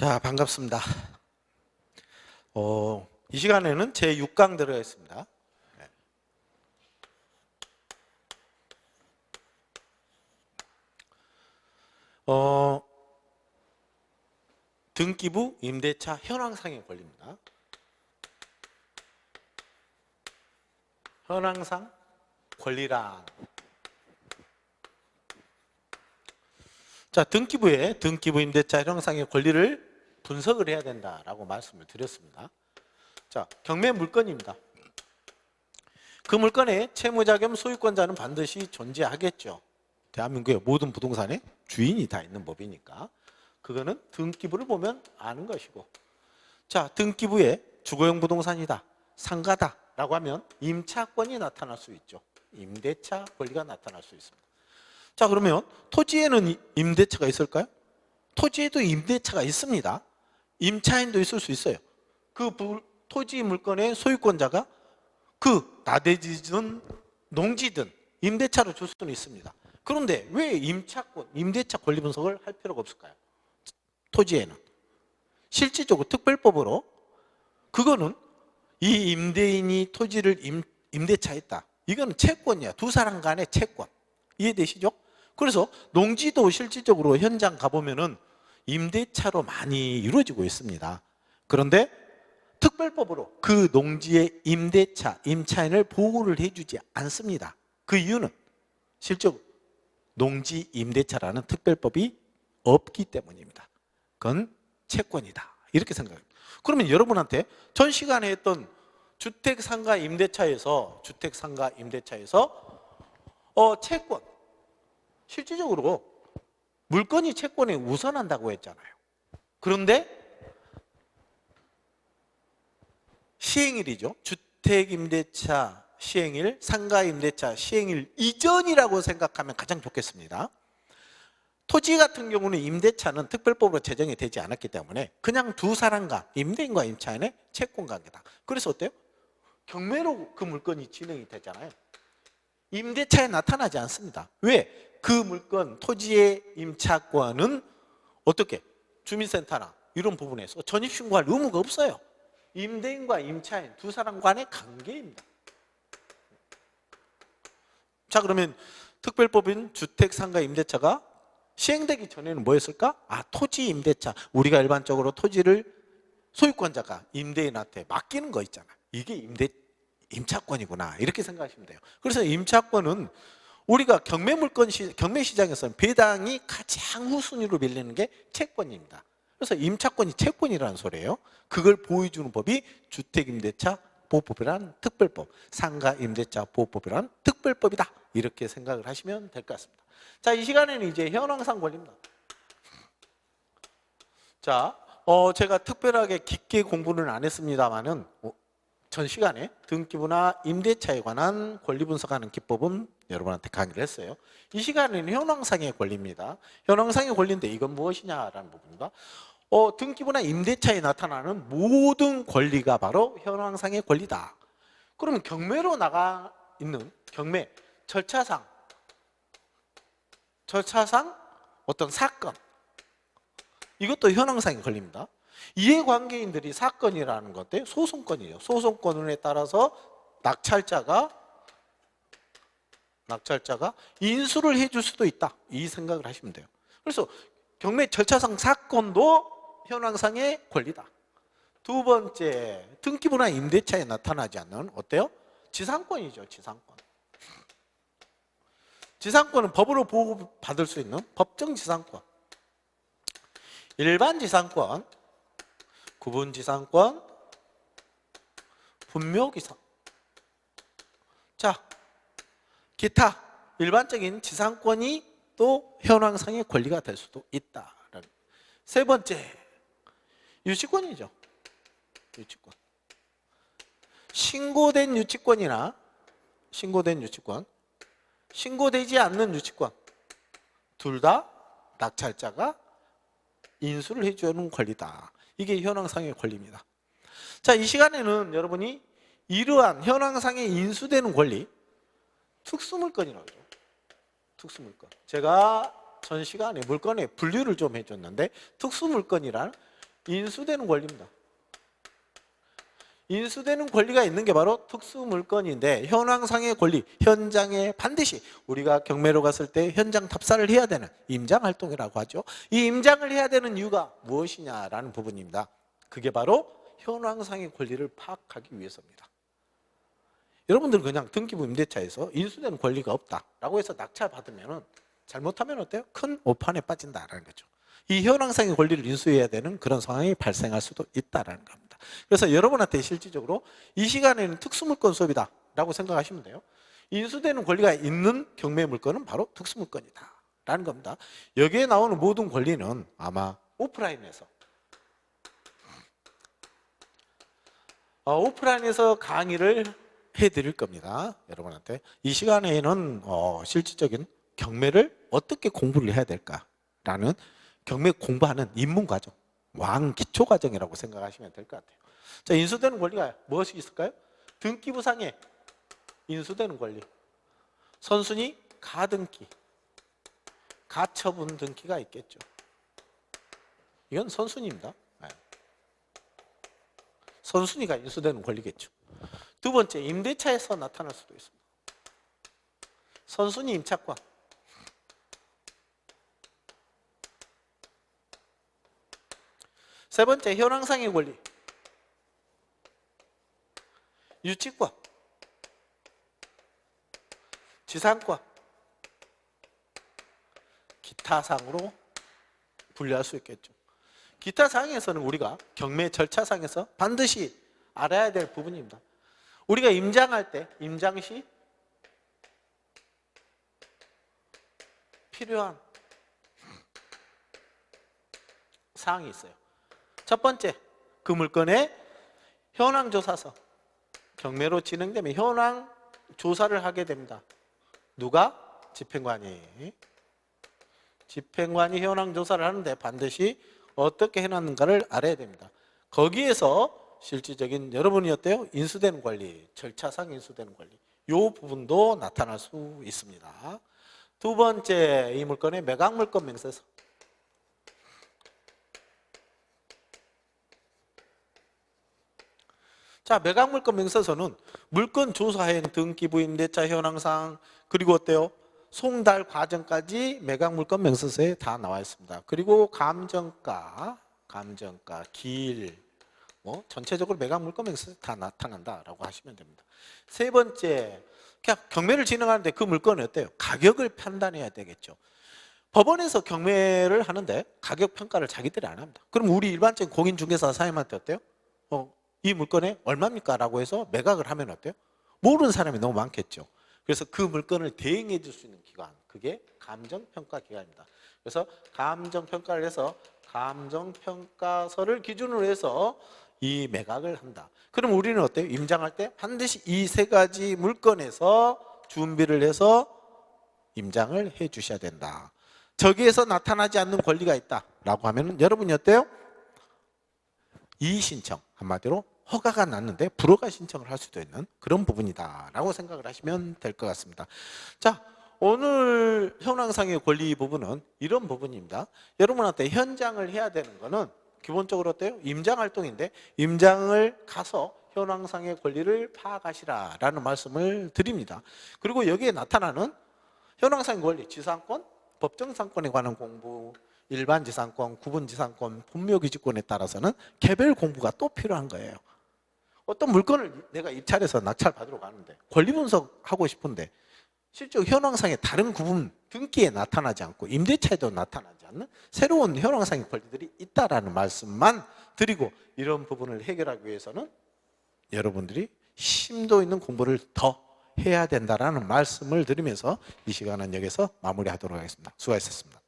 자, 반갑습니다. 이 시간에는 제 6강 들어가겠습니다. 등기부 임대차 현황상의 권리입니다. 현황상 권리란, 자, 등기부 임대차 현황상의 권리를 분석을 해야 된다라고 말씀을 드렸습니다. 자, 경매 물건입니다. 그 물건의 채무자 겸 소유권자는 반드시 존재하겠죠. 대한민국의 모든 부동산에 주인이 다 있는 법이니까 그거는 등기부를 보면 아는 것이고, 자, 등기부에 주거용 부동산이다, 상가다 라고 하면 임차권이 나타날 수 있죠. 임대차 권리가 나타날 수 있습니다. 자, 그러면 토지에는 임대차가 있을까요? 토지에도 임대차가 있습니다. 임차인도 있을 수 있어요. 그 토지 물건의 소유권자가 그 나대지든 농지든 임대차로 줄 수는 있습니다. 그런데 왜 임차권, 임대차 권리 분석을 할 필요가 없을까요? 토지에는 실질적으로 특별법으로 그거는 이 임대인이 토지를 임대차했다, 이거는 채권이야. 두 사람 간의 채권. 이해되시죠? 그래서 농지도 실질적으로 현장 가보면은 임대차로 많이 이루어지고 있습니다. 그런데 특별법으로 그 농지의 임대차, 임차인을 보호를 해주지 않습니다. 그 이유는 실제로 농지 임대차라는 특별법이 없기 때문입니다. 그건 채권이다, 이렇게 생각합니다. 그러면 여러분한테 전 시간에 했던 주택상가 임대차에서 채권, 실질적으로 물건이 채권에 우선한다고 했잖아요. 그런데 시행일이죠. 주택임대차 시행일, 상가임대차 시행일 이전이라고 생각하면 가장 좋겠습니다. 토지 같은 경우는 임대차는 특별법으로 제정이 되지 않았기 때문에 그냥 두 사람과 임대인과 임차인의 채권관계다. 그래서 어때요? 경매로 그 물건이 진행이 되잖아요. 임대차에 나타나지 않습니다. 왜? 그 물건, 토지의 임차권은 어떻게? 주민센터나 이런 부분에서 전입신고할 의무가 없어요. 임대인과 임차인 두 사람 간의 관계입니다. 자, 그러면 특별법인 주택상가 임대차가 시행되기 전에는 뭐였을까? 토지 임대차. 우리가 일반적으로 토지를 소유권자가 임대인한테 맡기는 거 있잖아. 이게 임차권이구나, 이렇게 생각하시면 돼요. 그래서 임차권은 우리가 경매 시장에서는 배당이 가장 후순위로 밀리는 게 채권입니다. 그래서 임차권이 채권이라는 소리예요. 그걸 보호해주는 법이 주택임대차 보호법이라는 특별법, 상가임대차 보호법이라는 특별법이다, 이렇게 생각을 하시면 될 것 같습니다. 자, 이 시간에는 이제 현황상 권리입니다. 자, 제가 특별하게 깊게 공부는 안 했습니다만은 전 시간에 등기부나 임대차에 관한 권리 분석하는 기법은 여러분한테 강의를 했어요. 이 시간에는 현황상의 권리입니다. 현황상의 권리인데 이건 무엇이냐라는 부분입니다. 등기부나 임대차에 나타나는 모든 권리가 바로 현황상의 권리다. 그러면 경매로 나가 있는 경매 절차상 어떤 사건, 이것도 현황상의 권리입니다. 이해관계인들이 사건이라는 건데 소송권이에요. 소송권에 따라서 낙찰자가 인수를 해줄 수도 있다, 이 생각을 하시면 돼요. 그래서 경매 절차상 사건도 현황상의 권리다. 두 번째, 등기부나 임대차에 나타나지 않는 어때요? 지상권이죠. 지상권은 법으로 보호받을 수 있는 법정 지상권, 일반 지상권, 구분 지상권, 분묘 기상. 자, 기타 일반적인 지상권이 또 현황상의 권리가 될 수도 있다. 세 번째, 유치권이죠. 유치권. 신고된 유치권, 신고되지 않는 유치권, 둘 다 낙찰자가 인수를 해주는 권리다. 이게 현황상의 권리입니다. 자, 이 시간에는 여러분이 이러한 현황상에 인수되는 권리, 특수물건이라고 하죠. 특수물건. 제가 전 시간에 물건의 분류를 좀 해줬는데, 특수물건이란 인수되는 권리입니다. 인수되는 권리가 있는 게 바로 특수물건인데 현황상의 권리, 현장에 반드시 우리가 경매로 갔을 때 현장 탑사를 해야 되는 임장활동이라고 하죠. 이 임장을 해야 되는 이유가 무엇이냐라는 부분입니다. 그게 바로 현황상의 권리를 파악하기 위해서입니다. 여러분들 그냥 등기부 임대차에서 인수되는 권리가 없다라고 해서 낙찰받으면 잘못하면 어때요? 큰 오판에 빠진다라는 거죠. 이 현황상의 권리를 인수해야 되는 그런 상황이 발생할 수도 있다라는 겁니다. 그래서 여러분한테 실질적으로 이 시간에는 특수물건 수업이다 라고 생각하시면 돼요. 인수되는 권리가 있는 경매 물건은 바로 특수물건이다 라는 겁니다. 여기에 나오는 모든 권리는 아마 오프라인에서 강의를 해드릴 겁니다. 여러분한테 이 시간에는 실질적인 경매를 어떻게 공부를 해야 될까라는 경매 공부하는 입문과정, 왕기초과정이라고 생각하시면 될 것 같아요. 자, 인수되는 권리가 무엇이 있을까요? 등기부상에 인수되는 권리, 선순위 가등기, 가처분 등기가 있겠죠. 이건 선순위입니다. 선순위가 인수되는 권리겠죠. 두 번째, 임대차에서 나타날 수도 있습니다. 선순위 임차권, 세 번째, 현황상의 권리, 유치권, 지상권, 기타 사항으로 분류할 수 있겠죠. 기타 사항에서는 우리가 경매 절차상에서 반드시 알아야 될 부분입니다. 우리가 임장할 때 임장 시 필요한 사항이 있어요. 첫 번째, 그 물건의 현황조사서, 경매로 진행되면 현황 조사를 하게 됩니다. 누가? 집행관이. 집행관이 현황 조사를 하는데 반드시 어떻게 해놨는가를 알아야 됩니다. 거기에서 실질적인 여러분이 어때요? 인수되는 권리, 절차상 인수되는 권리, 이 부분도 나타날 수 있습니다. 두 번째, 이 물건의 매각물건 명세서. 자, 매각물건 명세서는 물건 조사행, 등기부 임대차 현황상, 그리고 어때요? 송달 과정까지 매각물건 명세서에 다 나와 있습니다. 그리고 감정가, 길, 전체적으로 매각물건 명세서에 다 나타난다라고 하시면 됩니다. 세 번째, 경매를 진행하는데 그 물건은 어때요? 가격을 판단해야 되겠죠. 법원에서 경매를 하는데 가격 평가를 자기들이 안 합니다. 그럼 우리 일반적인 공인중개사 사장님한테 어때요? 이 물건에 얼마입니까? 라고 해서 매각을 하면 어때요? 모르는 사람이 너무 많겠죠. 그래서 그 물건을 대행해 줄 수 있는 기관, 그게 감정평가 기관입니다. 그래서 감정평가를 해서 감정평가서를 기준으로 해서 이 매각을 한다. 그럼 우리는 어때요? 임장할 때 반드시 이 세 가지 물건에서 준비를 해서 임장을 해 주셔야 된다. 저기에서 나타나지 않는 권리가 있다라고 하면 여러분이 어때요? 이의신청, 한마디로 허가가 났는데 불허가 신청을 할 수도 있는 그런 부분이다라고 생각을 하시면 될 것 같습니다. 자, 오늘 현황상의 권리 부분은 이런 부분입니다. 여러분한테 현장을 해야 되는 거는 기본적으로 어때요? 임장활동인데 임장을 가서 현황상의 권리를 파악하시라라는 말씀을 드립니다. 그리고 여기에 나타나는 현황상의 권리, 지상권, 법정상권에 관한 공부, 일반지상권, 구분지상권, 분묘기지권에 따라서는 개별 공부가 또 필요한 거예요. 어떤 물건을 내가 입찰해서 낙찰받으러 가는데 권리 분석하고 싶은데 실제 현황상의 다른 구분, 등기에 나타나지 않고 임대차에도 나타나지 않는 새로운 현황상의 권리들이 있다라는 말씀만 드리고, 이런 부분을 해결하기 위해서는 여러분들이 심도 있는 공부를 더 해야 된다라는 말씀을 드리면서 이 시간은 여기서 마무리하도록 하겠습니다. 수고하셨습니다.